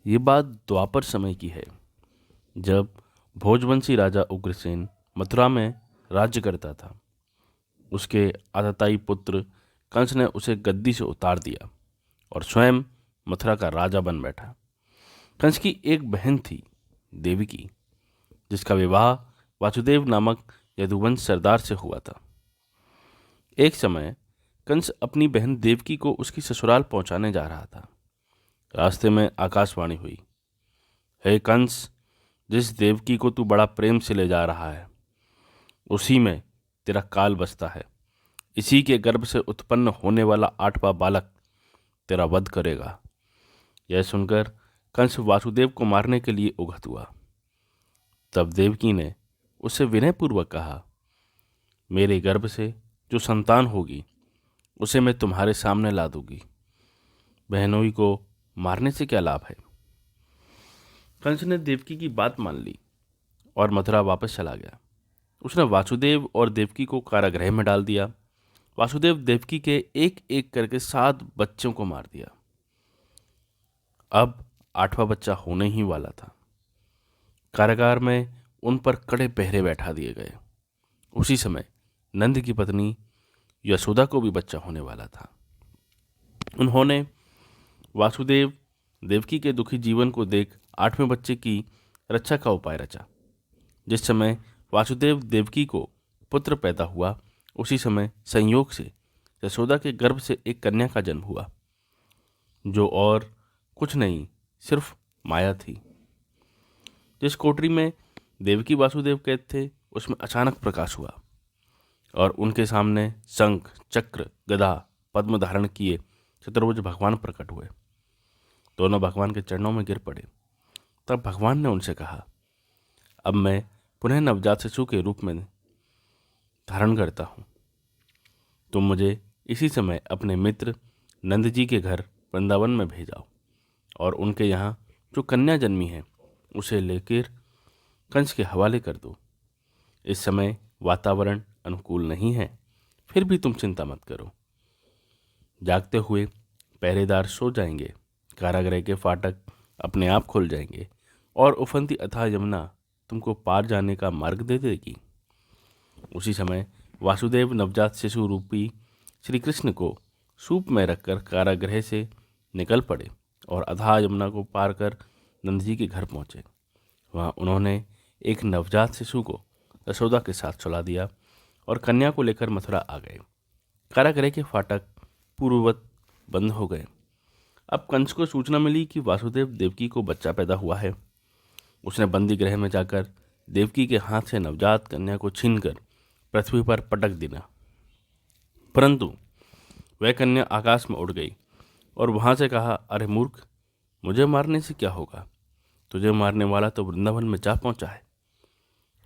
ये बात द्वापर समय की है, जब भोजवंशी राजा उग्रसेन मथुरा में राज्य करता था। उसके आतताई पुत्र कंस ने उसे गद्दी से उतार दिया और स्वयं मथुरा का राजा बन बैठा। कंस की एक बहन थी, देवकी, जिसका विवाह वासुदेव नामक यदुवंश सरदार से हुआ था। एक समय कंस अपनी बहन देवकी को उसकी ससुराल पहुंचाने जा रहा था। रास्ते में आकाशवाणी हुई, हे कंस, जिस देवकी को तू बड़ा प्रेम से ले जा रहा है, उसी में तेरा काल बसता है। इसी के गर्भ से उत्पन्न होने वाला 8वां बालक तेरा वध करेगा। यह सुनकर कंस वासुदेव को मारने के लिए उगत हुआ। तब देवकी ने उससे विनयपूर्वक कहा, मेरे गर्भ से जो संतान होगी उसे मैं तुम्हारे सामने ला दूंगी। बहनोई को मारने से क्या लाभ है। कंस ने देवकी की बात मान ली और मथुरा वापस चला गया। उसने वासुदेव और देवकी को कारागृह में डाल दिया। वासुदेव देवकी के एक एक करके 7 बच्चों को मार दिया। अब 8वां बच्चा होने ही वाला था। कारागार में उन पर कड़े पहरे बैठा दिए गए। उसी समय नंद की पत्नी यशोदा को भी बच्चा होने वाला था। उन्होंने वासुदेव देवकी के दुखी जीवन को देख 8वें बच्चे की रक्षा का उपाय रचा। जिस समय वासुदेव देवकी को पुत्र पैदा हुआ, उसी समय संयोग से यशोदा के गर्भ से एक कन्या का जन्म हुआ, जो और कुछ नहीं, सिर्फ माया थी। जिस कोठरी में देवकी वासुदेव कैद थे, उसमें अचानक प्रकाश हुआ और उनके सामने शंख, चक्र, गदा, पद्म धारण किए चतुर्भुज भगवान प्रकट हुए। दोनों भगवान के चरणों में गिर पड़े। तब भगवान ने उनसे कहा, अब मैं पुनः नवजात शिशु के रूप में धारण करता हूँ। तुम मुझे इसी समय अपने मित्र नंद जी के घर वृंदावन में भेजाओ और उनके यहाँ जो कन्या जन्मी है उसे लेकर कंस के हवाले कर दो। इस समय वातावरण अनुकूल नहीं है, फिर भी तुम चिंता मत करो। जागते हुए पहरेदार सो जाएंगे, कारागृह के फाटक अपने आप खुल जाएंगे और उफनती अथाह यमुना तुमको पार जाने का मार्ग दे देगी। उसी समय वासुदेव नवजात शिशु रूपी श्री कृष्ण को सूप में रखकर कारागृह से निकल पड़े और अथाह यमुना को पार कर नंद जी के घर पहुँचे। वहाँ उन्होंने एक नवजात शिशु को यशोदा के साथ सुला दिया और कन्या को लेकर मथुरा आ गए। कारागृह के फाटक पूर्ववत बंद हो गए। अब कंस को सूचना मिली कि वासुदेव देवकी को बच्चा पैदा हुआ है। उसने बंदी गृह में जाकर देवकी के हाथ से नवजात कन्या को छीनकर पृथ्वी पर पटक दिया, परंतु वह कन्या आकाश में उड़ गई और वहां से कहा, अरे मूर्ख, मुझे मारने से क्या होगा? तुझे मारने वाला तो वृंदावन में जा पहुंचा है।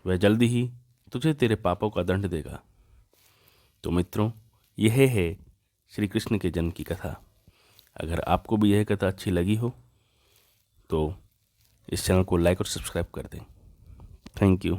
वह जल्दी ही तुझे तेरे पापों का दंड देगा। तो मित्रों, यह है श्री कृष्ण के जन्म की कथा। अगर आपको भी यह कथा अच्छी लगी हो तो इस चैनल को लाइक और सब्सक्राइब कर दें। Thank you.